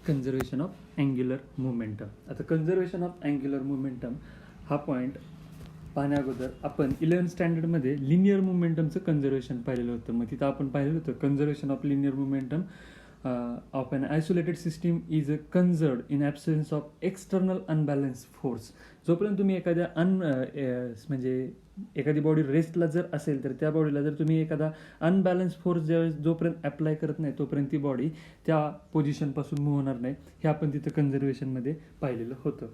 Conservation of angular momentum. आता conservation of angular momentum हा point पाहण्याअगोदर आपण 11th स्टँडर्डमध्ये लिनियर मोमेंटमचं कन्झर्वेशन पाहिलेलं होतं. मग तिथं आपण पाहिलेलं होतं conservation of linear momentum of an isolated system is conserved in absence of external unbalance force. जोपर्यंत तुम्ही एखाद्या म्हणजे एखादी बॉडी रेस्टला जर असेल तर त्या बॉडीला जर तुम्ही एखादा अनबॅलन्स फोर्स ज्यावेळेस जोपर्यंत अप्लाय करत नाही तोपर्यंत ती बॉडी त्या पोझिशनपासून मूव्ह होणार नाही. हे आपण तिथं कन्झर्वेशनमध्ये पाहिलेलं होतं.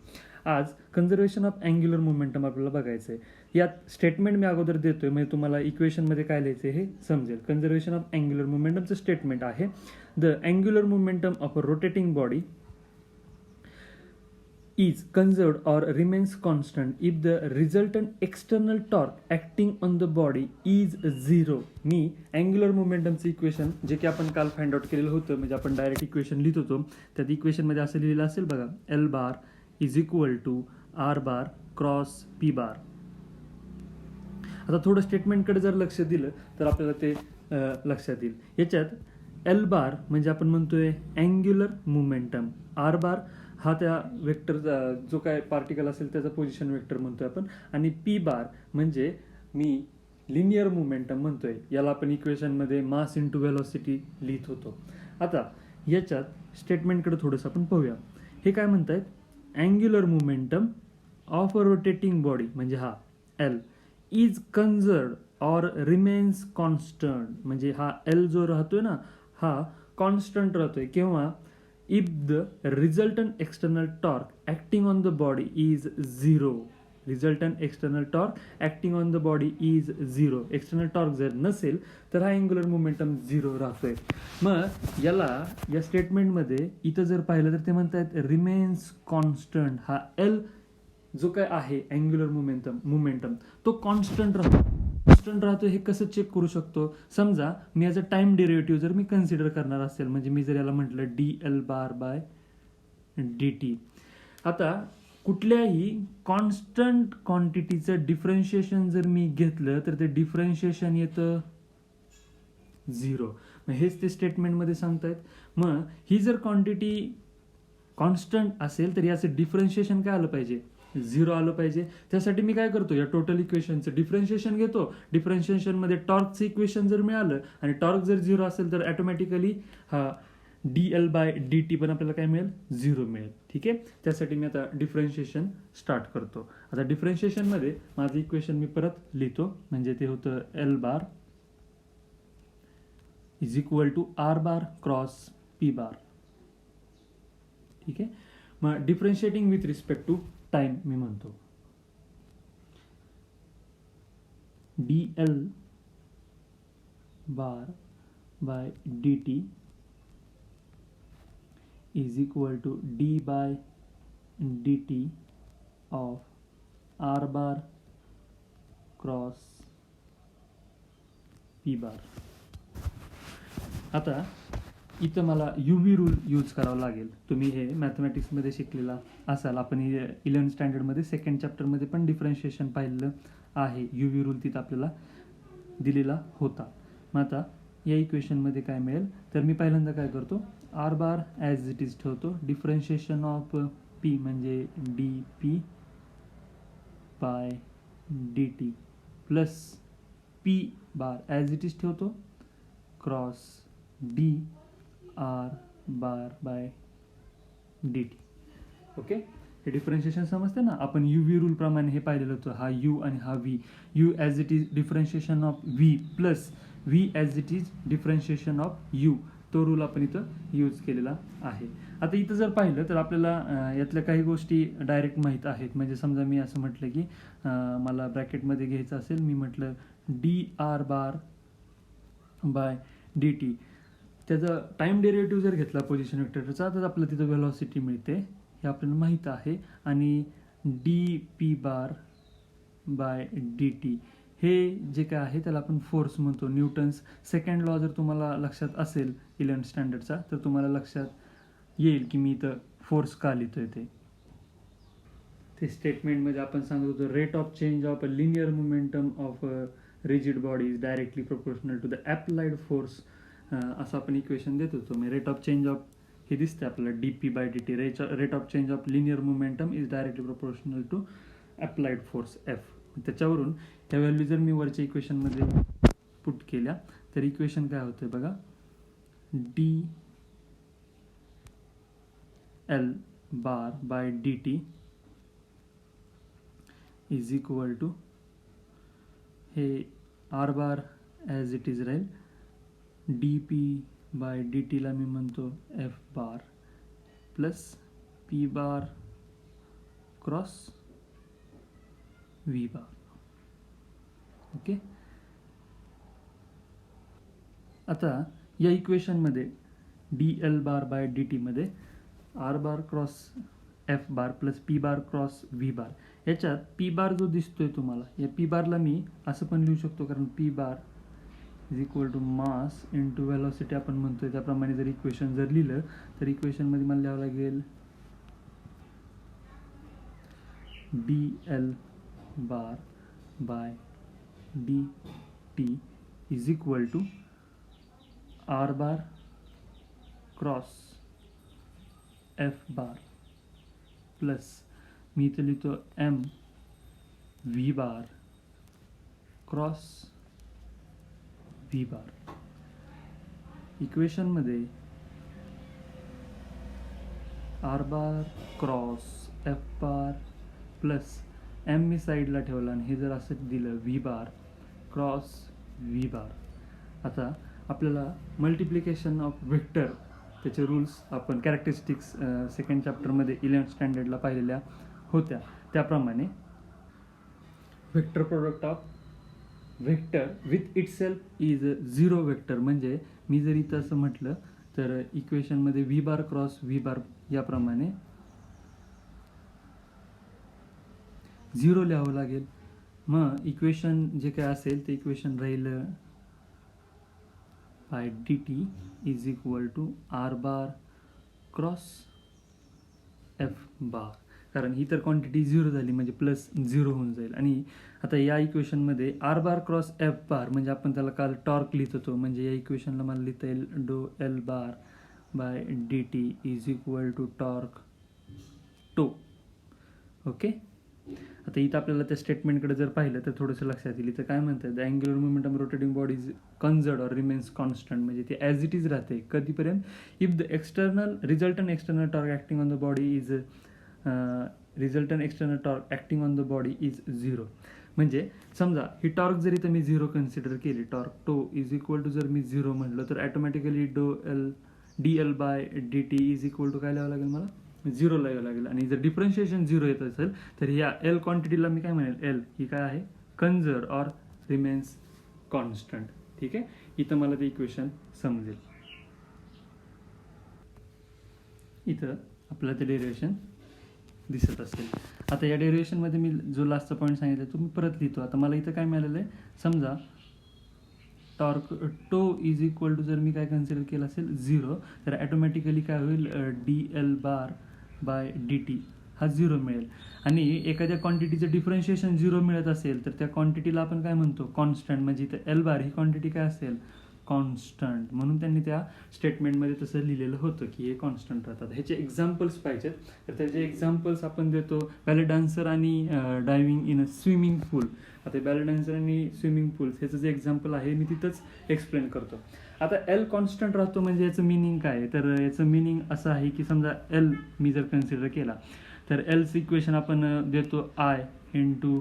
आज कन्झर्वेशन ऑफ अँग्युलर मोमेंटम आपल्याला बघायचं आहे. यात स्टेटमेंट मी अगोदर देतोय म्हणजे तुम्हाला इक्वेशनमध्ये काय लिहायचं हे समजेल. कन्झर्वेशन ऑफ अँग्युलर मोमेंटमचं स्टेटमेंट आहे the angular momentum of a rotating body is conserved or remains constant if the resultant external torque acting on the body is 0. मी अँग्युलर मोमेंटमचं इक्वेशन जे की आपण काल फाइंड आउट केलेलं होतं म्हणजे आपण डायरेक्ट इक्वेशन लिहित होतो त्यात इक्वेशनमध्ये असं लिहिलेलं असेल बघा L bar is equal to R bar cross P bar. आता थोडं स्टेटमेंटकडे जर लक्ष दिलं तर आपल्याला ते लक्षात येईल. याच्यात एल बार म्हणजे आपण म्हणतोय अँग्युलर मोमेंटम, आर बार हा त्या वेक्टरचा जो काय पार्टिकल असेल त्याचा पोझिशन वेक्टर म्हणतोय आपण, आणि पी बार म्हणजे मी लिनियर मोमेंटम म्हणतोय. याला आपण इक्वेशनमध्ये मास इंटू व्हेलॉसिटी लिहित होतो. आता याच्यात स्टेटमेंटकडे थोडंसं आपण पाहूया. हे काय म्हणतायत angular momentum of a rotating body म्हणजे हा L is conserved or remains constant म्हणजे हा एल जो राहतोय ना हा कॉन्स्टंट राहतोय किंवा if the resultant external torque acting on the body is 0. Resultant external torque acting on the body is 0. External torque जर नसेल तर हा अँग्युलर मोमेंटम 0 राहतोय. मग याला या स्टेटमेंटमध्ये इथं जर पाहिलं तर ते म्हणतात रिमेन्स कॉन्स्टंट. हा एल जो काय आहे अँग्युलर मोमेंटम तो कॉन्स्टंट राहतो. हे कसं चेक करू शकतो. समजा मी याचा टाइम डेरिव्हेटिव्ह जर मी कन्सिडर करणार असेल म्हणजे मी जर याला म्हटलं D L bar by D T. आता कुठल्याही कॉन्स्टंट क्वांटिटीचं डिफरन्शिएशन जर मी घेतलं तर ते डिफरन्शिएशन येतं 0. मग हेच ते स्टेटमेंटमध्ये सांगतायत. मग ही जर क्वांटिटी कॉन्स्टंट असेल तर याचं डिफरन्शिएशन काय आलं पाहिजे 0 आलं पाहिजे. त्यासाठी मी काय करतो या टोटल इक्वेशनचं डिफरन्शिएशन घेतो. डिफरन्शिएशनमध्ये टॉर्कचं इक्वेशन जर मिळालं आणि टॉर्क जर 0 असेल तर ऑटोमॅटिकली हा D L by D T पण आपल्याला काय मिळेल 0 मिळेल. ठीक आहे. त्यासाठी मी आता डिफरन्शिएशन स्टार्ट करतो. आता डिफरन्शिएशनमध्ये माझं इक्वेशन मी परत लिहितो म्हणजे ते होतं L bar is equal to R bar cross P bar. ठीक आहे. मग differentiating with respect to time मी म्हणतो D L bar by D T is equal to D by D T of R bar cross P bar. आता इथं मला UV rule use करावा लागेल. तुम्ही हे मॅथमॅटिक्समध्ये शिकलेला असाल. आपण 11th स्टँडर्डमध्ये सेकंड चॅप्टरमध्ये पण डिफरन्शिएशन पाहिलेलं आहे. UV रूल तिथं आपल्याला दिलेला होता. मग आता या इक्वेशनमध्ये काय मिळेल तर मी पहिल्यांदा काय करतो R bar as it is ठेवतो. डिफरन्शिएशन ऑफ पी म्हणजे D P by D T plus P bar as it is ठेवतो cross D R bar by D T. Okay. हे डिफरन्शिएशन समजते ना. आपण UV रूल प्रमाणे हे पाहिलेलं होतं. हा यू आणि हा V. You as it is differentiation of V plus V as it is differentiation of you. तो रूल आपण इथं यूज केलेला आहे. आता इथं जर पाहिलं तर आपल्याला यातल्या काही गोष्टी डायरेक्ट माहीत आहेत. म्हणजे समजा मी असं म्हटलं की मला ब्रॅकेटमध्ये घ्यायचं असेल मी म्हटलं D R bar by D T. त्याचा टाइम डेरिव्हेटिव्ह जर घेतला पोझिशन वेक्टरचा तर आपल्याला तिथं व्हेलॉसिटी मिळते हे आपल्याला माहीत आहे. आणि D P bar by D T हे जे काय आहे त्याला आपण फोर्स म्हणतो. न्यूटन्स सेकंड लॉ जर तुम्हाला लक्षात असेल 11th स्टँडर्डचा तर तुम्हाला लक्षात येईल की मी इथं फोर्स का लिहितोय ते स्टेटमेंटमध्ये आपण सांगत होतो rate of change of a linear momentum of rigid body is directly proportional to the applied force. असं आपण इक्वेशन देत होतो. रेट ऑफ चेंज ऑफ हे दिसतं आपल्याला dp/dt rate of change of linear momentum is directly proportional to applied force F. त्याच्यावरून ह्या value जर मी वरच्या इक्वेशनमध्ये पुट केल्या तर इक्वेशन काय होतंय बघा, dl bar by dt is equal to, हे R bar as it is राहील, dp/dt ला मी म्हणतो f bar plus p bar cross v bar. Okay, आता या इक्वेशनमध्ये dl बार बाय dt मध्ये r bar cross f bar plus p bar cross v bar, याच्यात p बार जो दिसतोय तुम्हाला, या p बारला मी असं पण लिहू शकतो, कारण p bar is equal to mass into velocity आपण म्हणतोय. त्याप्रमाणे जर इक्वेशन जर लिहिलं तर इक्वेशनमध्ये मला लिहावं लागेल dl bar by dt is equal to r bar cross f bar plus मी इथे लिहितो m v bar cross v bar. इक्वेशनमध्ये r bar cross f bar plus m मी साईडला ठेवला आणि हे जर असं दिलं v bar cross v bar. आता आपल्याला मल्टिप्लिकेशन ऑफ व्हेक्टर त्याचे रूल्स आपण कॅरेक्टरिस्टिक्स सेकंड चॅप्टरमध्ये 11th स्टँडर्डला पाहिलेल्या होत्या. त्याप्रमाणे vector product of vector with itself is zero vector. म्हणजे मी जर इथं असं म्हटलं तर इक्वेशनमध्ये v बार क्रॉस v बार याप्रमाणे 0 लिहावं लागेल. मग इक्वेशन जे काय असेल ते इक्वेशन राहील by dt is equal to r bar cross f bar, कारण ही तर क्वांटिटी 0 झाली म्हणजे प्लस 0 होऊन जाईल. आणि आता या इक्वेशनमध्ये r बार क्रॉस f बार म्हणजे आपण त्याला काल टॉर्क लिहित होतो, म्हणजे या इक्वेशनला मला लिहिता येईल डो l bar by dt is equal to torque tau. Okay, आता इथं आपल्याला त्या स्टेटमेंटकडे जर पाहिलं तर थोडंसं लक्षात येईल. इथं काय म्हणतात, the angular momentum rotating body is conserved or remains constant, म्हणजे ते ॲज इट इज राहते कधीपर्यंत, if the external resultant external torque acting on the body is resultant external torque acting on the body is 0. म्हणजे समजा ही torque जरी तर मी 0 कन्सिडर केली, torque tau is equal to जर मी 0 म्हटलं तर automatically dl by dt is equal to काय लिहावं लागेल, मला 0 लिहावं लागेल. आणि जर डिफरन्शिएशन 0 येत असेल तर या l क्वांटिटीला मी काय म्हणेल, l ही काय आहे, कन्झर्व्ड ऑर रिमेन्स कॉन्स्टंट. ठीक आहे, इथं मला ते इक्वेशन समजेल. इथं आपल्याला ते डेरिव्हेशन दिसत असेल. आता या डेरिव्हेशनमध्ये मी जो लास्टचा पॉईंट सांगितला तो मी परत लिहितो. आता मला इथं काय मिळालेलं आहे, समजा torque tau is equal to जर मी काय कन्सिडर केलं असेल 0, तर ॲटोमॅटिकली काय होईल, dl बार बाय dt हा 0 मिळेल. आणि एखाद्या क्वांटिटीचं डिफरन्शिएशन 0 मिळत असेल तर त्या क्वांटिटीला आपण काय म्हणतो, कॉन्स्टंट. म्हणजे इथं l बार ही क्वांटिटी काय असेल, कॉन्स्टंट. म्हणून त्यांनी त्या स्टेटमेंटमध्ये तसं लिहिलेलं होतं की हे कॉन्स्टंट राहतात. ह्याचे एक्झाम्पल्स पाहिजेत तर त्याचे एक्झाम्पल्स आपण देतो, बॅले डान्सर आणि डायव्हिंग इन अ स्विमिंग पूल. आता बॅले डान्सर आणि स्विमिंग पूल्स ह्याचं जे एक्झाम्पल आहे मी तिथंच एक्सप्लेन करतो. आता एल कॉन्स्टंट राहतो म्हणजे याचं मिनिंग काय आहे, तर याचं मिनिंग असं आहे की समजा एल मी जर कन्सिडर केला तर एलचं इक्वेशन आपण देतो आय इंटू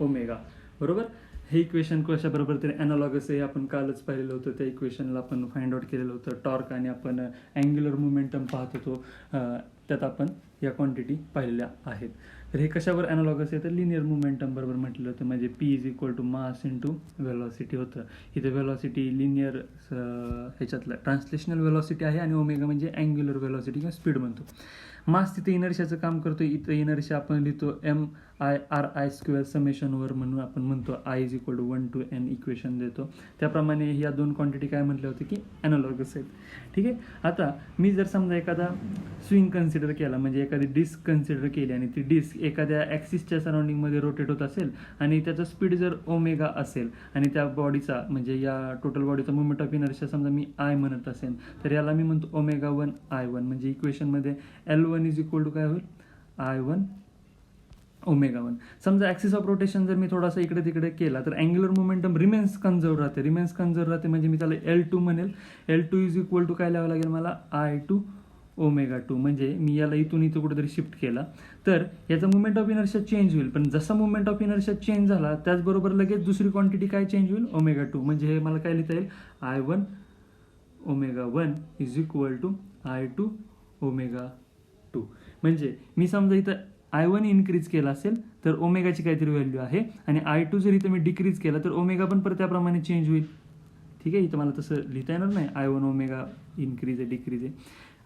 ओमेगा, बरोबर. हे इक्वेशन कशाबरोबर तरी ॲनालॉगस आहे, आपण कालच पाहिलेलं होतं. त्या इक्वेशनला आपण फाइंड आउट केलेलं होतं. टॉर्क आणि आपण अँग्युलर मोमेंटम पाहत होतो, त्यात आपण या क्वांटिटी पाहिलेल्या आहेत. तर हे कशावर ॲनालॉगस आहे, तर लिनियर मोमेंटम बरोबर म्हटलेलं होतं. म्हणजे P is equal to mass into velocity होतं. इथे व्हेलॉसिटी लिनियर ह्याच्यातलं ट्रान्सलेशनल व्हेलॉसिटी आहे आणि ओमेगा म्हणजे अँग्युलर व्हेलॉसिटी किंवा स्पीड म्हणतो. मास तिथे इनर्शियाचं काम करतो. इथं इनर्शिया आपण लिहितो MI/RI² समेशनवर, म्हणून आपण म्हणतो I is equal to 1 to n equation देतो. त्याप्रमाणे या दोन क्वांटिटी काय म्हटले होते की ॲनालॉगस आहेत. ठीक आहे, आता मी जर समजा एखादा स्विंग कन्सिडर केला, म्हणजे एखादी डिस्क कन्सिडर केली आणि ती डिस्क एखाद्या ॲक्सिसच्या सराउंडिंगमध्ये रोटेट होत असेल आणि त्याचा स्पीड जर ओमेगा असेल आणि त्या बॉडीचा म्हणजे या टोटल बॉडीचा मुवमेंट ऑफ इनर्शिया समजा मी आय म्हणत असेल तर याला मी म्हणतो ω1I1 म्हणजे इक्वेशनमध्ये L1 इज इक्वल टू काय होईल I1 ω1. समजा ॲक्सिस ऑफ रोटेशन जर मी थोडासा इकडे तिकडे केला तर अँग्युलर मोमेंटम रिमेन्स कन्झर्व राहते म्हणजे मी त्याला L2 म्हणेल. L2 इज इक्वल टू काय लिहावं लागेल मला I2 ω2 म्हणजे मी याला इथून इथं कुठेतरी शिफ्ट केला तर याचा मुवमेंट ऑफ इनर्शिया चेंज होईल. पण जसा मुवमेंट ऑफ इनर्शिया चेंज झाला त्याचबरोबर लगेच दुसरी क्वांटिटी काय चेंज होईल ω2 म्हणजे हे मला काय लिहिता येईल I1 ω1 is equal to I2 ω2. म्हणजे मी समजा इथं I1 इन्क्रीज केला असेल तर ओमेगाची काहीतरी व्हॅल्यू आहे आणि I2 जर इथं मी डिक्रीज केला तर ओमेगा पण परत त्याप्रमाणे चेंज होईल. ठीक आहे, इथं मला तसं लिहिता येणार नाही I1 ओमेगा इन्क्रीज आहे डिक्रीज आहे.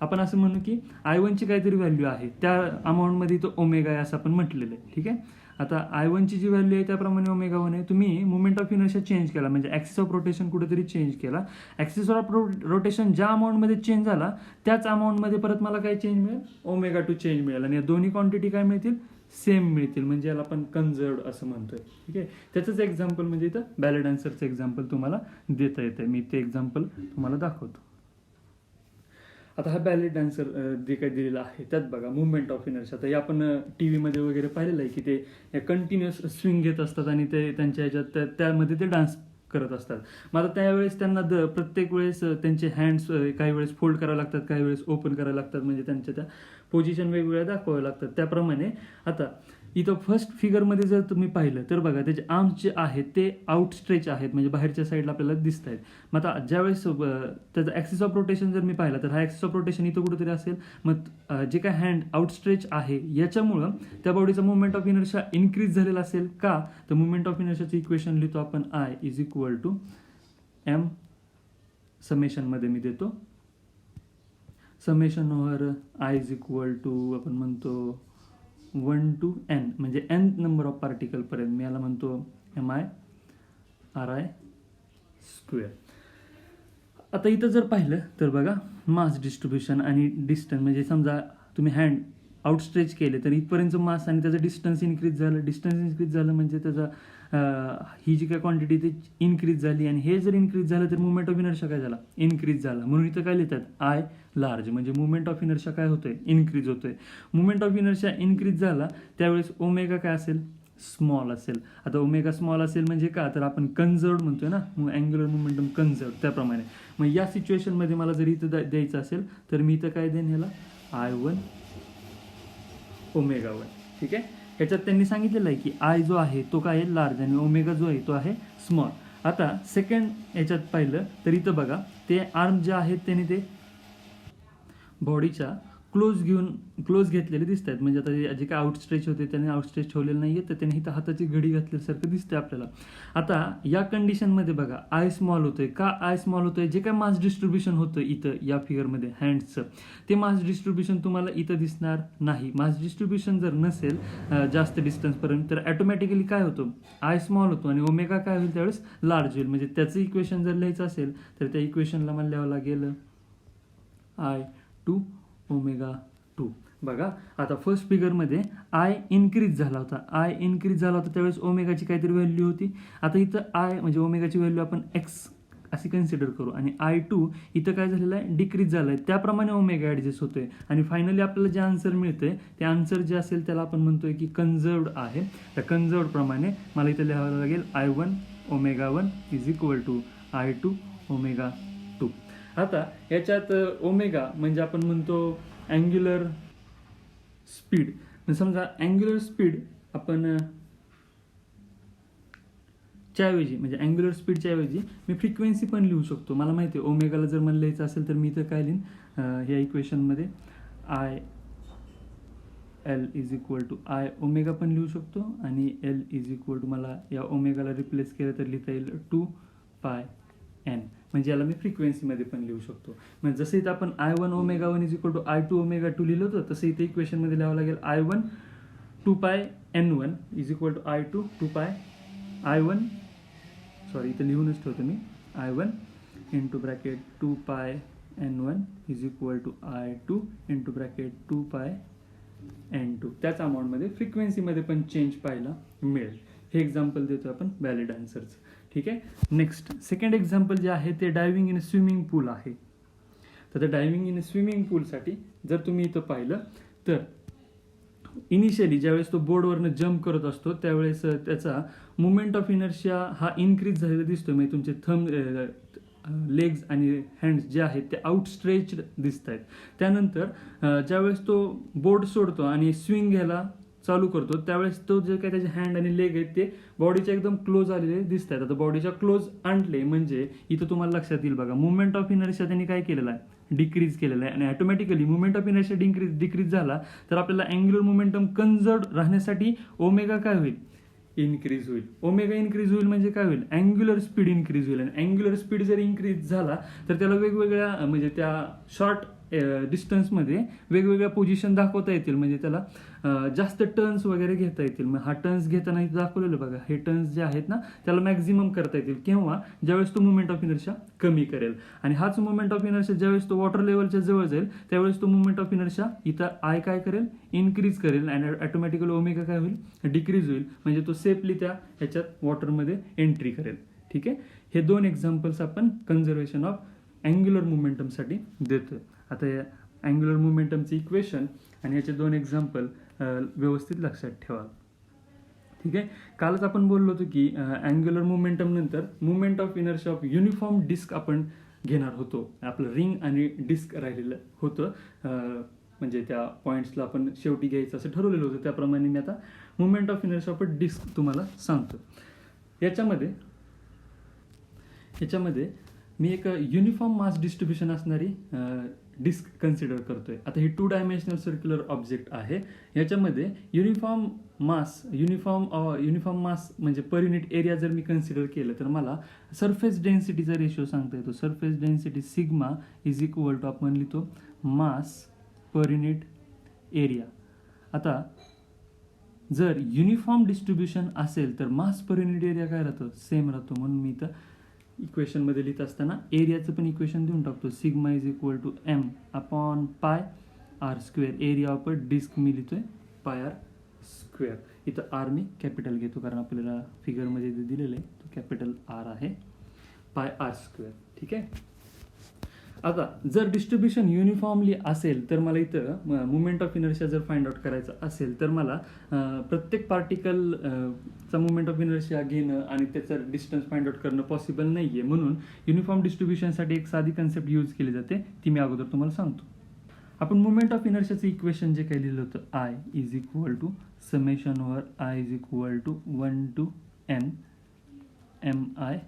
आपण असं म्हणू की I1ची काहीतरी व्हॅल्यू आहे त्या अमाऊंटमध्ये इथं ओमेगा आहे असं आपण म्हटलेलं आहे. ठीक आहे, आता I1ची जी व्हॅल्यू आहे त्याप्रमाणे ω1 आहे. तुम्ही मुवमेंट ऑफ इनर्शिया चेंज केला म्हणजे ॲक्सिस ऑफ रोटेशन कुठेतरी चेंज केला. ॲक्सिस ऑफ रोटेशन ज्या अमाऊंटमध्ये चेंज झाला त्याच अमाऊंटमध्ये परत मला काय चेंज मिळेल ω2 चेंज मिळेल आणि या दोन्ही क्वांटिटी काय मिळतील सेम मिळतील म्हणजे याला आपण कन्झर्व्ड असं म्हणतोय. ठीक आहे, त्याचंच एक्झाम्पल म्हणजे इथं बॅलेड आन्सरचं एक्झाम्पल तुम्हाला देता येतं. मी ते एक्झाम्पल तुम्हाला दाखवतो. आता हा बॅलेड आन्सर जे काही दिलेला आहे त्यात बघा मुवमेंट ऑफ इनर्शिया. तर आपण टी व्हीमध्ये वगैरे पाहिलेलं आहे की ते कंटिन्युअस स्विंग घेत असतात आणि ते त्यांच्या ह्याच्यात त्यामध्ये ते डान्स करत असतात. मग आता त्यावेळेस त्यांना प्रत्येक वेळेस त्यांचे हँड्स काही वेळेस फोल्ड करावे लागतात काही वेळेस ओपन करावे लागतात म्हणजे त्यांच्या त्या पोझिशन वेगवेगळ्या दाखवाव्या लागतात. त्याप्रमाणे आता इथं फर्स्ट फिगरमध्ये जर तुम्ही पाहिलं तर बघा त्याचे आर्म्स जे आहेत ते आउटस्ट्रेच आहेत म्हणजे बाहेरच्या साईडला आपल्याला दिसत आहेत. मग आता ज्यावेळेस त्याचा ॲक्सिस ऑफ रोटेशन जर मी पाहिला तर हा ॲक्सिस ऑफ रोटेशन इथं कुठेतरी असेल. मग जे काय हँड आउटस्ट्रेच आहे याच्यामुळं त्या बॉडीचा मुवमेंट ऑफ इनर्शिया इन्क्रीज झालेला असेल का तर मुवमेंट ऑफ इनर्शियाचं इक्वेशन लिहितो आपण I is equal to M समेशनमध्ये मी देतो summation over I is equal to आपण म्हणतो 1 to n म्हणजे n नंबर ऑफ पार्टिकल पर्यंत मी याला म्हणतो MI/RI स्क्वेअर. आता इथं जर पाहिलं तर बघा मास डिस्ट्रीब्युशन आणि डिस्टन्स म्हणजे समजा तुम्ही हँड आउटस्ट्रेच केले तर इथपर्यंतचं मास आणि त्याचं डिस्टन्स इन्क्रीज झालं म्हणजे त्याचा ही जी काय क्वांटिटी ती इन्क्रीज झाली आणि हे जर इन्क्रीज झालं तर मुवमेंट ऑफ इनर्शिया काय झाला इन्क्रीज झाला. म्हणून इथं काय लिहितात I लार्ज म्हणजे मुवमेंट ऑफ इनर्शिया काय होतोय इन्क्रीज होतोय. मुवमेंट ऑफ इनर्शिया इन्क्रीज झाला त्यावेळेस ओमेगा काय असेल स्मॉल असेल. आता ओमेगा स्मॉल असेल म्हणजे का तर आपण कन्झर्व्ड म्हणतोय ना अँग्युलर मोमेंटम कन्झर्व्ड त्याप्रमाणे. मग या सिच्युएशनमध्ये मला जर इथं द्यायचं असेल तर मी इथं काय देईन ह्याला I1 ω1. ठीक आहे, ह्याच्यात त्यांनी सांगितलेलं आहे की I जो आहे तो काय आहे लार्ज आणि ओमेगा जो आहे तो आहे स्मॉल. आता सेकंड ह्याच्यात पाहिलं तर इथं बघा ते आर्म जे आहेत त्याने ते बॉडीच्या क्लोज घेतलेले दिसत आहेत म्हणजे आता जे काय आउटस्ट्रेच होते त्याने आउटस्ट्रेच ठेवलेलं नाही आहे तर त्याने इथं हाताची घडी घातल्यासारखं दिसतंय आपल्याला. आता या कंडिशनमध्ये बघा I स्मॉल होतोय का I स्मॉल होतोय जे काय मास डिस्ट्रीब्युशन होतं इथं या फिगरमध्ये हँड्सचं ते मास डिस्ट्रीब्युशन तुम्हाला इथं दिसणार नाही. मास डिस्ट्रीब्युशन जर नसेल जास्त डिस्टन्सपर्यंत तर ॲटोमॅटिकली काय होतं I स्मॉल होतो आणि ओमेगा काय होईल त्यावेळेस लार्ज होईल. म्हणजे त्याचं इक्वेशन जर लिहायचं असेल तर त्या इक्वेशनला मला लिहावं लागेल I2 ω2. बघा आता फर्स्ट फिगरमध्ये I इन्क्रीज झाला होता त्यावेळेस ओमेगाची काहीतरी व्हॅल्यू होती. आता इथं I म्हणजे ओमेगाची व्हॅल्यू आपण x अशी कन्सिडर करू आणि I2 इथं काय झालेलं आहे डिक्रीज झालं आहे त्याप्रमाणे ओमेगा ॲडजस्ट होतोय आणि फायनली आपल्याला जे आन्सर मिळतंय ते आन्सर जे असेल त्याला आपण म्हणतोय की कन्झर्व्ड आहे. त्या कन्झर्व्ड प्रमाणे मला इथं लिहावं लागेल I1 ω1 is equal to I2 ω2. आता याच्यात ओमेगा म्हणजे आपण म्हणतो अँग्युलर स्पीड. समजा अँग्युलर स्पीड आपण च्याऐवजी म्हणजे अँग्युलर स्पीडच्या ऐवजी मी फ्रिक्वेन्सी पण लिहू शकतो. मला माहिती आहे ओमेगाला जर मला लिहायचं असेल तर मी इथं काय लिहीन या इक्वेशनमध्ये L is equal to I omega पण लिहू शकतो आणि L इज इक्वल टू मला या ओमेगाला रिप्लेस केलं तर लिहिता येईल 2πn म्हणजे याला मी फ्रिक्वेन्सीमध्ये पण लिहू शकतो. म्हणजे जसं इथं आपण I1 ω1 is equal to I2 ω2 लिहिलं होतं तसं इथे इक्वेशनमध्ये लिहावं लागेल I1 2πn1 is equal to I2 2π sorry इथं लिहूनच ठेवतो मी I1 into bracket 2πn1 is equal to I2 into bracket 2πn2 n2. त्याच अमाऊंटमध्ये फ्रिक्वेन्सीमध्ये पण चेंज पाहायला मिळेल. हे एक्झाम्पल देतो आपण व्हॅलिड आन्सरचं. ठीक आहे. नेक्स्ट सेकंड एक्झाम्पल जे आहे ते डायव्हिंग इन स्विमिंग पूल आहे. तर त्या डायव्हिंग इन स्विमिंग पूलसाठी जर तुम्ही इथं पाहिलं तर इनिशियली ज्यावेळेस तो बोर्डवरनं जम्प करत असतो त्यावेळेस त्याचा मुवमेंट ऑफ इनर्शिया हा इन्क्रीज झालेला दिसतोय. म्हणजे तुमचे थंब लेग्स आणि हँड्स जे आहेत ते आउटस्ट्रेच्ड दिसत आहेत. त्यानंतर ज्यावेळेस तो बोर्ड सोडतो आणि स्विंग घ्यायला चालू करतो त्यावेळेस तो जे काही त्याचे हँड आणि लेग आहेत ते बॉडीच्या एकदम क्लोज आलेले दिसत आहेत. आता बॉडीच्या क्लोज आणले म्हणजे इथं तुम्हाला लक्षात येईल बघा, मुवमेंट ऑफ इनर्शिया त्यांनी काय केलेलं आहे, डिक्रीज केलेलं आहे. आणि automatically movement of inertia decrease झाला तर आपल्याला अँग्युलर मोमेंटम कन्झर्व राहण्यासाठी ओमेगा काय होईल, इन्क्रीज होईल. ओमेगा इन्क्रीज होईल म्हणजे काय होईल, अँग्युलर स्पीड इन्क्रीज होईल. आणि अँग्युलर स्पीड जर इन्क्रीज झाला तर त्याला वेगवेगळ्या म्हणजे त्या शॉर्ट डिस्टन्समध्ये वेगवेगळ्या पोझिशन दाखवता येतील. म्हणजे त्याला जास्त टर्न्स वगैरे घेता येतील. मग हा टर्न्स घेताना इथे दाखवलेलं बघा, हे टर्न्स जे आहेत ना त्याला मॅक्झिमम करता येतील केव्हा, ज्यावेळेस तो मुवमेंट ऑफ इनर्शिया कमी करेल. आणि हाच मुवमेंट ऑफ इनर्शिया ज्यावेळेस तो वॉटर लेवलच्या जवळ जाईल त्यावेळेस तो मुवमेंट ऑफ इनर्शिया इथं आय काय करेल, इन्क्रीज करेल. आणि ऑटोमॅटिकली ओमेगा काय होईल, डिक्रीज होईल. म्हणजे तो सेफली त्या ह्याच्यात वॉटरमध्ये एंट्री करेल. ठीक आहे. हे दोन एक्झाम्पल्स आपण कन्झर्वेशन ऑफ अँग्युलर मोमेंटमसाठी देतोय. आता या अँग्युलर मोमेंटमचं इक्वेशन आणि याचे दोन एक्झाम्पल व्यवस्थित लक्षात ठेवा. ठीक आहे. कालच आपण बोललो होतो की अँग्युलर मोमेंटम नंतर movement of inertia of uniform disc आपण घेणार होतो. आपलं रिंग आणि डिस्क राहिलेलं होतं. म्हणजे त्या पॉईंट्सला आपण शेवटी घ्यायचं असं ठरवलेलं होतं. त्याप्रमाणे मी आता movement of inertia of disc तुम्हाला सांगतो. याच्यामध्ये मी एक युनिफॉर्म मास डिस्ट्रीब्युशन असणारी डिस्क कन्सिडर करतोय. आता ही 2 डायमेन्शनल सर्क्युलर ऑब्जेक्ट आहे. याच्यामध्ये युनिफॉर्म मास म्हणजे पर युनिट एरिया जर मी कन्सिडर केलं तर मला सरफेस डेन्सिटीचा रेशो सांगता येतो. Surface density sigma is equal to आपण लिहितो मास पर युनिट एरिया. आता जर युनिफॉर्म डिस्ट्रीब्युशन असेल तर मास पर युनिट एरिया काय राहतो, सेम राहतो. म्हणून मी इथं इक्वेशनमध्ये लिहित असताना एरियाचं पण इक्वेशन देऊन टाकतो. Sigma is equal to M upon pi R square. Area of a disc मी लिहितोय पाय आर स्क्वेअर. इथं आर मी कॅपिटल घेतो कारण आपल्याला फिगरमध्ये जे दिलेलं आहे तो कॅपिटल आर आहे, पाय आर स्क्वेअर. ठीक आहे. आता जर डिस्ट्रीब्युशन युनिफॉर्मली असेल तर मला इथं मुवमेंट ऑफ इनर्शिया जर फाइंड आउट करायचं असेल तर मला प्रत्येक पार्टिकलचा मुवमेंट ऑफ इनर्शिया घेणं आणि त्याचं डिस्टन्स फाइंड आउट करणं पॉसिबल नाही आहे. म्हणून युनिफॉर्म डिस्ट्रीब्युशनसाठी एक साधी कन्सेप्ट यूज केली जाते, ती मी अगोदर तुम्हाला सांगतो. आपण मुवमेंट ऑफ इनर्शियाचं इक्वेशन जे काही लिहिलं होतं, I is equal to summation over I is equal to 1 to n mi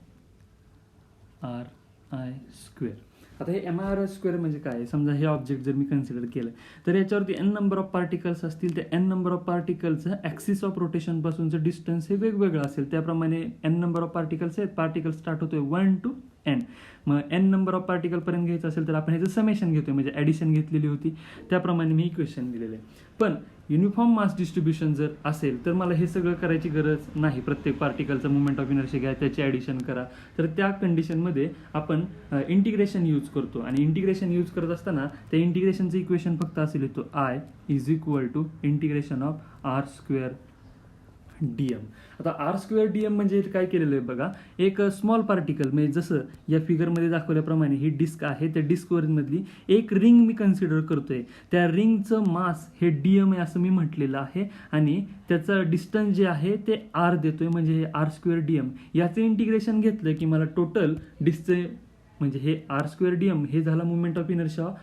r i square. आता हे एम आर स्क्वेअर म्हणजे काय, समजा हे ऑब्जेक्ट जर मी कन्सिडर केलं तर याच्यावरती एन नंबर ऑफ पार्टिकल्स असतील. त्या एन नंबर ऑफ पार्टिकलचं ॲक्सिस ऑफ रोटेशन पासूनचं डिस्टन्स हे वेगवेगळं असेल. त्याप्रमाणे एन नंबर ऑफ पार्टिकल्स आहेत. पार्टिकल स्टार्ट होतोय 1 to n. मग एन नंबर ऑफ पार्टिकलपर्यंत घ्यायचं असेल तर आपण ह्याचं समेशन घेतोय, म्हणजे ॲडिशन घेतलेली होती. त्याप्रमाणे मी इक्वेशन दिलेलं आहे. पण युनिफॉर्म मास डिस्ट्रीब्युशन जर असेल तर मला हे सगळं करायची गरज नाही. प्रत्येक पार्टिकलचा मुवमेंट ऑफ इनर्शिया घ्या, त्याची ॲडिशन करा. तर त्या कंडिशनमध्ये आपण इंटिग्रेशन यूज करतो. आणि इंटिग्रेशन यूज करत असताना त्या इंटिग्रेशनचं इक्वेशन फक्त असं लिहितो, I is equal to integration of R square DM. आता आर स्क्वेअर डीएम म्हणजे काय केलेलं आहे बघा, एक स्मॉल पार्टिकल म्हणजे जसं या फिगरमध्ये दाखवल्याप्रमाणे ही डिस्क आहे, त्या डिस्कवरमधली एक रिंग मी कन्सिडर करतोय. त्या रिंगचं मास हे डीएम आहे असं मी म्हटलेलं आहे. आणि त्याचं डिस्टन्स जे आहे ते आर देतोय, म्हणजे हे आर स्क्वेअर डीएम. याचं इंटिग्रेशन घेतलं की मला टोटल डिस्कचे म्हणजे हे आर स्क्वेअर डीएम हे झाला मुवमेंट ऑफ इनर्शिया.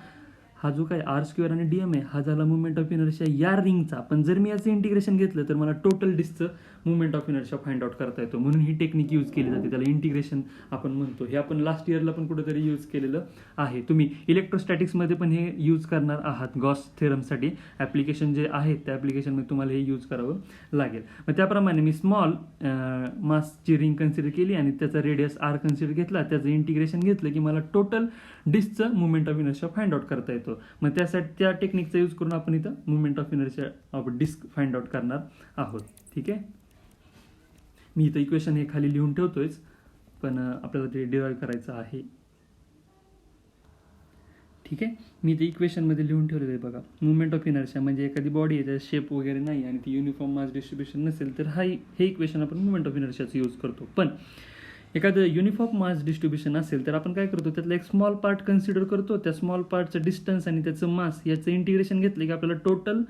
हा जो काय आर स्क्वेअर आणि डीएम आहे हा झाला मुवमेंट ऑफ इनर्शिया या रिंगचा. पण जर मी याचं इंटिग्रेशन घेतलं तर मला टोटल डिस्कचं movement of inertia find out करता येतो. म्हणून ही टेक्निक यूज केली जाते, त्याला इंटिग्रेशन आपण म्हणतो. हे आपण लास्ट इयरला पण कुठेतरी यूज केलेलं आहे. तुम्ही इलेक्ट्रोस्टॅटिक्समध्ये पण हे यूज करणार आहात. गॉस थेरमसाठी ॲप्लिकेशन जे आहेत त्या ॲप्लिकेशनमध्ये तुम्हाला हे यूज करावं लागेल. मग त्याप्रमाणे मी स्मॉल मासची रिंग कन्सिडर केली आणि त्याचा रेडियस आर कन्सिडर घेतला, त्याचं इंटिग्रेशन घेतलं की मला टोटल डिस्कचं movement of inertia find out करता येतो. मग त्यासाठी त्या टेक्निकचा यूज करून आपण इथं movement of inertia of disc find out करणार आहोत. ठीक आहे. मी इथं इक्वेशन हे खाली लिहून ठेवतोयच, पण आपल्याला ते डिराईव्ह करायचं आहे. ठीक आहे. मी ते इक्वेशनमध्ये लिहून ठेवलेलं आहे बघा. मुवमेंट ऑफ इनर्शिया म्हणजे एखादी बॉडी आहे त्याचा शेप वगैरे नाही आणि ती युनिफॉर्म मास डिस्ट्रीब्युशन नसेल तर हे इक्वेशन आपण मुवमेंट ऑफ इनर्शियाचं यूज करतो. पण एखादं युनिफॉर्म मास डिस्ट्रीब्युशन असेल तर आपण काय करतो, त्यातला एक स्मॉल पार्ट कन्सिडर करतो. त्या स्मॉल पार्टचं डिस्टन्स आणि त्याचं मास याचं इंटिग्रेशन घेतलं की आपल्याला टोटल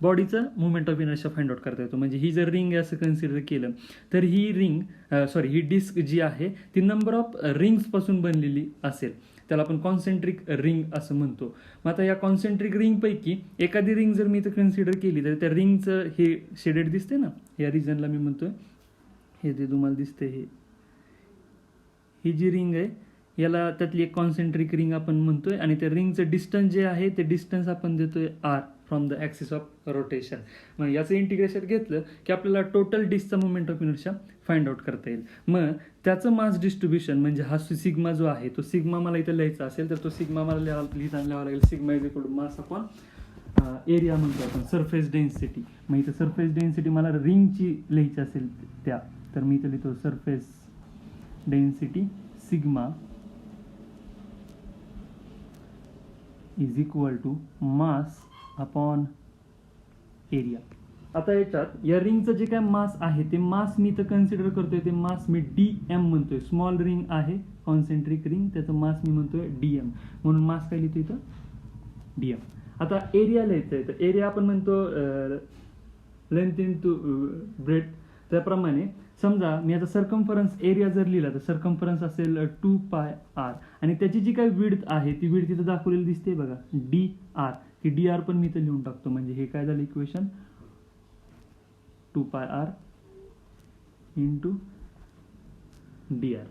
बॉडीचं movement of inertia find out करता येतो. म्हणजे ही जर रिंग आहे असं कन्सिडर केलं तर ही डिस्क जी आहे ती नंबर ऑफ रिंग्सपासून बनलेली असेल. त्याला आपण कॉन्सेंट्रिक रिंग असं म्हणतो. मग आता या कॉन्सेंट्रिक रिंगपैकी एखादी रिंग जर मी इथं कन्सिडर केली तर त्या रिंगचं हे शेडेड दिसते ना, या रिजनला मी म्हणतोय हे ते तुम्हाला दिसते, ही जी रिंग आहे याला त्यातली एक कॉन्सेंट्रिक रिंग आपण म्हणतोय आणि त्या रिंगचं डिस्टन्स जे आहे ते डिस्टन्स आपण देतोय R from the axis of rotation. मग याचं इंटिग्रेशन घेतलं की आपल्याला टोटल डिस्कचा movement of inertia find out करता येईल. मग त्याचं मास डिस्ट्रीब्युशन म्हणजे हा सिग्मा जो आहे तो सिग्मा मला इथं लिहायचा असेल तर तो सिग्मा मला लिहायला लागेल sigma is equal to mass upon area म्हणतो आपण सरफेस डेन्सिटी. मग इथं सरफेस डेन्सिटी मला रिंगची लिहायची असेल त्या, तर मी इथं लिहितो surface density sigma is equal to mass upon area. आता याच्यात या रिंगचं जे काय मास आहे ते मास मी इथं कन्सिडर करतोय, ते मास मी DM म्हणतोय. स्मॉल रिंग आहे कॉन्सेंट्रिक रिंग, त्याचं मास मी म्हणतोय DM, म्हणून मास काय लिहितो इथं DM. आता एरिया लिहायचं आहे तर एरिया आपण म्हणतो लेंथ इंटू ब्रेथ. त्याप्रमाणे समजा मी आता सर्कम्फरन्स एरिया जर लिहिला तर सर्कम्फरन्स असेल 2πr आणि त्याची जी काही विड्थ आहे ती विड्थ इथं दाखवलेली दिसते बघा DR. ती DR पण मी इथं लिहून टाकतो. म्हणजे हे काय झालं इक्वेशन 2πr इंटू DR.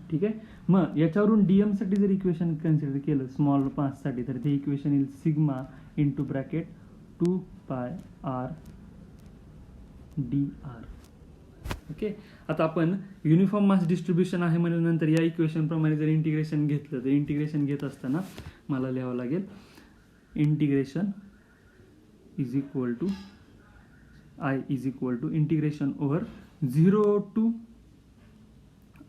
ठीक आहे. मग याच्यावरून DM साठी जर इक्वेशन कन्सिडर केलं स्मॉल माससाठी तर ते इक्वेशन येईल sigma into bracket 2πr DR. Okay. आता आपण युनिफॉर्म मास डिस्ट्रीब्युशन आहे म्हणल्यानंतर या इक्वेशन प्रमाणे जर इंटिग्रेशन घेतलं तर इंटिग्रेशन घेत असताना मला लिहावं लागेल integration is equal to I is equal to integration over 0 to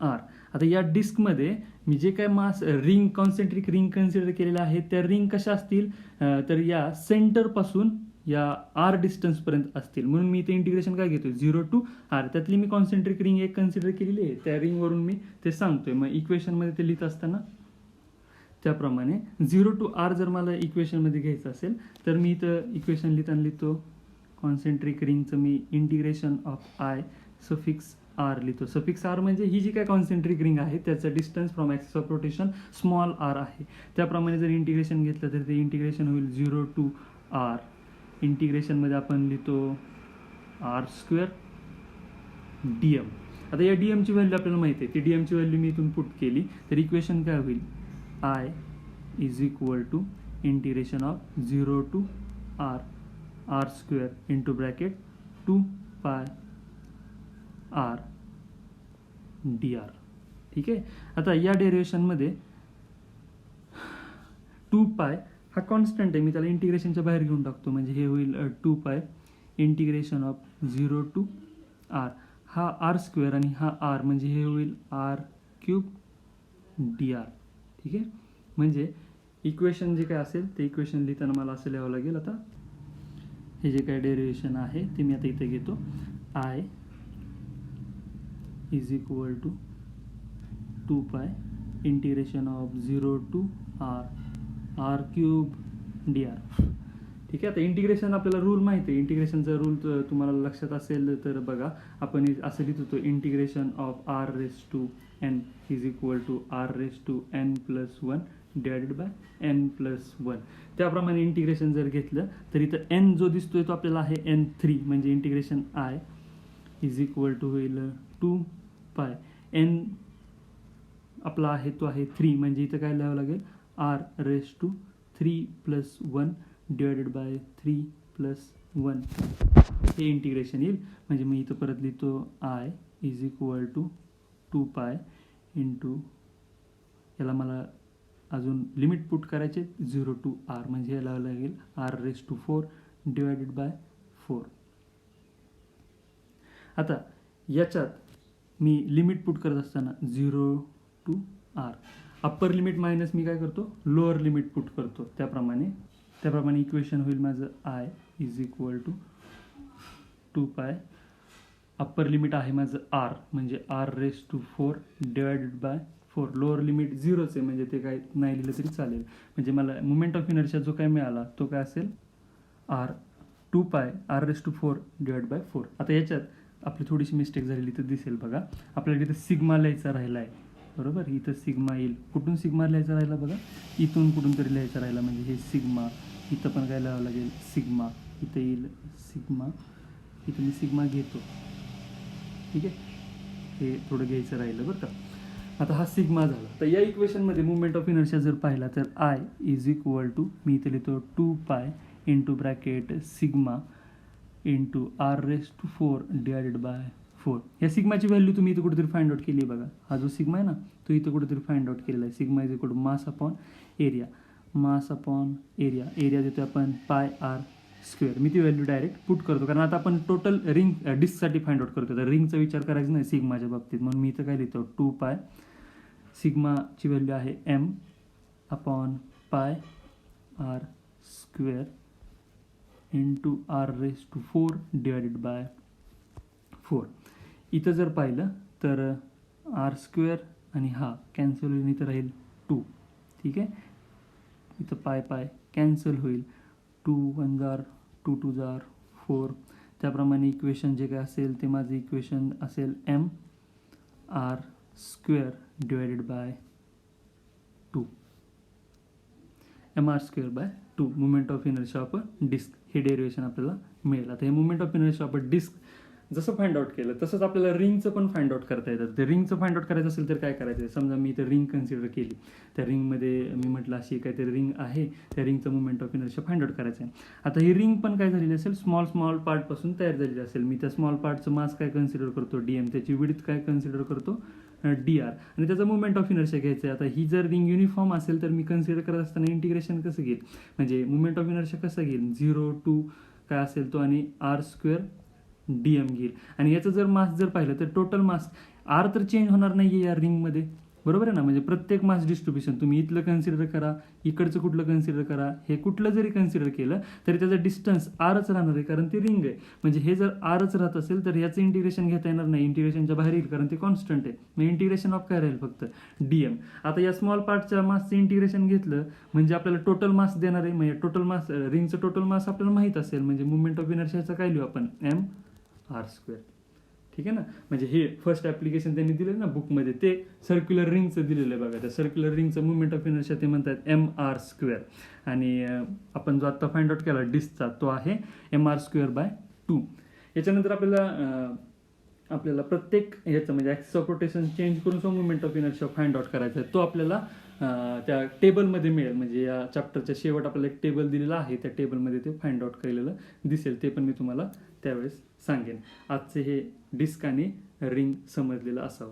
R. आता या डिस्कमध्ये मी जे काय mass ring concentric ring consider केलेलं आहे त्या रिंग कशा असतील तर या सेंटरपासून या R डिस्टन्सपर्यंत असतील. म्हणून मी इथे इंटिग्रेशन काय घेतोय 0 to R. त्यातली मी कॉन्सेंट्रिक रिंग एक कन्सिडर केलेली आहे, त्या रिंगवरून मी ते सांगतोय. मग इक्वेशनमध्ये ते लिहित असताना त्याप्रमाणे 0 to R जर मला इक्वेशनमध्ये घ्यायचं असेल तर मी इथं इक्वेशन लिहिताना लिहितो कॉन्सेंट्रिक रिंगचं मी integration of I suffix R लिहितो. सफिक्स R म्हणजे ही जी काय कॉन्सेंट्रिक रिंग आहे त्याचं distance from axis of rotation small r आहे. त्याप्रमाणे जर इंटिग्रेशन घेतलं तर ते इंटिग्रेशन होईल 0 to R. इंटिग्रेशनमध्ये आपण लिहितो R² DM. आता या DM ची व्हॅल्यू आपल्याला माहिती आहे, ती DM ची व्हॅल्यू मी इथून पुट केली तर इक्वेशन काय होईल I is equal to integration of 0 to R R² into bracket 2πr DR. ठीक आहे. आता या डेरिवेशनमध्ये 2π हा कॉन्स्टंट आहे, मी त्याला इंटिग्रेशनच्या बाहेर घेऊन टाकतो. म्हणजे हे होईल 2π इंटिग्रेशन ऑफ 0 to R. हा R² आणि हा R म्हणजे हे होईल R³ DR. ठीक आहे. म्हणजे इक्वेशन जे काय असेल ते इक्वेशन लिहिताना मला असं लिहावं लागेल. आता हे जे काय डेरिवेशन आहे ते मी आता इथे घेतो I is equal to 2π integration of 0 to R R³ DR. ठीक आहे. आता इंटिग्रेशन आपल्याला रूल माहिती आहे, इंटिग्रेशनचा रूल तुम्हाला लक्षात असेल तर बघा आपण असं लिहित होतो integration of R⁻n is equal to R⁻n+1 divided by n+1. त्याप्रमाणे इंटिग्रेशन जर घेतलं तर इथं n जो दिसतोय तो आपल्याला आहे n3 म्हणजे integration I is equal to होईल 2π n आपला आहे तो आहे 3 म्हणजे इथं काय लिहावं लागेल R⁻3+1 डिवायडेड बाय 3+1 हे इंटिग्रेशन येईल. म्हणजे मी इथं परत लिहितो I is equal to 2π into याला मला अजून लिमिट पुट करायचे 0 to R म्हणजे याला लागेल R⁻4 डिवायडेड बाय 4. आता याच्यात मी लिमिट पुट करत असताना 0 to R upper limit minus मी काय करतो, लोअर लिमिट पुट करतो. त्याप्रमाणे इक्वेशन होईल माझं I is equal to 2π. Upper limit आहे माझं आर, म्हणजे r⁴ divided by 4. Lower limit 0च आहे, म्हणजे ते काय नाही लिहिलं तरी चालेल. म्हणजे मला मोमेंट ऑफ इनर्शिया जो काय मिळाला तो काय असेल, 2π r⁴ डिवाइड बाय 4. आता याच्यात आपली थोडीशी मिस्टेक झालेली तर दिसेल बघा. आपल्याला इथं सिग्मा लिहायचा राहिला आहे, बरोबर. इथं सिग्मा येईल. कुठून सिग्मा लिहायचा राहिला बघा, इथून कुठून तरी लिहायचा राहिला. म्हणजे हे सिग्मा, इथं पण काय लिहावं लागेल सिग्मा, इथं येईल सिग्मा, इथं मी सिग्मा घेतो. ठीक आहे, हे थोडं घ्यायचं राहिलं बरं का. आता हा सिग्मा झाला. तर या इक्वेशनमध्ये मुवमेंट ऑफ इनर्शिया जर पाहिला तर आय इज इक्वल टू, मी इथे लिहितो 2π into bracket sigma into r⁴ divided by 4. या सिग्माची व्हॅल्यू तुम्ही इथं कुठेतरी फाइंड आउट केली बघा. हा जो सिग्मा आहे ना तो इथं कुठेतरी फाइंड आउट केलेला आहे. Sigma is equal to mass upon area. Mass upon area देतो आपण πr². मी ती व्हॅल्यू डायरेक्ट पुट करतो, कारण आता आपण टोटल रिंग डिस्कसाठी फाइंड आउट करतो. तर रिंगचा विचार करायचा नाही सिग्माच्या बाबतीत, म्हणून मी इथं काय लिहितो 2π. सिग्माची व्हॅल्यू आहे m upon πr² into r⁴ divided by 4. इथं जर पाहिलं तर r² आणि हा कॅन्सल होईल, इथं राहील 2. ठीक आहे, इथं पाय कॅन्सल होईल. 2 1 जार 2 2 जार 4. त्याप्रमाणे इक्वेशन जे काय असेल ते माझं इक्वेशन असेल mr² divided by 2. mr² by 2 movement of inertia of disc. हे डेरिवेशन आपल्याला मिळेल. आता हे movement of inertia of disc जसं फाइंड आउट केलं तसंच आपल्याला रिंगचं पण फाइंड आउट करता येतं. ते रिंगचं फाइंड आउट करायचं असेल तर काय करायचं, समजा मी इथं रिंग कन्सिडर केली, त्या रिंगमध्ये मी म्हटलं अशी काहीतरी रिंग आहे, त्या रिंगचं movement of inertia find out करायचं आहे. आता ही रिंग पण काय झालेली असेल, स्मॉल पार्टपासून तयार झालेली असेल. मी त्या स्मॉल पार्टचं मास काय कन्सिडर करतो dm, त्याची विड्थ काय कन्सिडर करतो dr, आणि त्याचा मुवमेंट ऑफ इनर्शिया घ्यायचं आहे. आता ही जर रिंग युनिफॉर्म असेल तर मी कन्सिडर करत असताना इंटिग्रेशन कसं घेईल, म्हणजे मुवमेंट ऑफ इनर्शिया कसं घेईल, 0 to काय असेल तो आणि r² dm घेईल. आणि याचं जर मास जर पाहिलं तर टोटल मास r तर चेंज होणार नाही आहे या रिंगमध्ये, बरोबर आहे ना. म्हणजे प्रत्येक मास डिस्ट्रीब्युशन तुम्ही इथलं कन्सिडर करा, इकडचं कुठलं कन्सिडर करा, हे कुठलं जरी कन्सिडर केलं तरी त्याचा डिस्टन्स rच राहणार आहे, कारण ती रिंग आहे. म्हणजे हे जर rच राहत असेल तर याचं इंटिग्रेशन घेता येणार नाही, इंटिग्रेशनच्या बाहेर येईल, कारण ते कॉन्स्टंट आहे. मग इंटिग्रेशन ऑफ काय राहील, फक्त dm. आता या स्मॉल पार्टच्या मासचं इंटिग्रेशन घेतलं म्हणजे आपल्याला टोटल मास देणार आहे. म्हणजे टोटल मास, रिंगचं टोटल मास आपल्याला माहीत असेल, म्हणजे मुवमेंट ऑफ इनर्शियाचं काय लिहू आपण, mr². ठीक आहे ना. म्हणजे हे फर्स्ट ॲप्लिकेशन त्यांनी दिलं ना बुकमध्ये, ते सर्क्युलर रिंगचं दिलेलं आहे बघा. त्या सर्क्युलर रिंगचं मुवमेंट ऑफ इनर्शिया ते म्हणतात mr². आणि आपण जो आत्ता फाइंड आउट केला डिस्कचा तो आहे mr² बाय 2. याच्यानंतर आपल्याला प्रत्येक याचं म्हणजे ॲक्सिस ऑफ रोटेशन चेंज करून जो movement of inertia find out करायचा आहे तो आपल्याला त्या टेबलमध्ये मिळेल. म्हणजे या चॅप्टरच्या शेवट आपल्याला एक टेबल दिलेला आहे, त्या टेबलमध्ये ते फाइंड आउट केलेलं दिसेल. ते पण मी तुम्हाला त्यावेळेस सांगेन. आजचे हे डिस्क आणि रिंग समजलेलं असावं.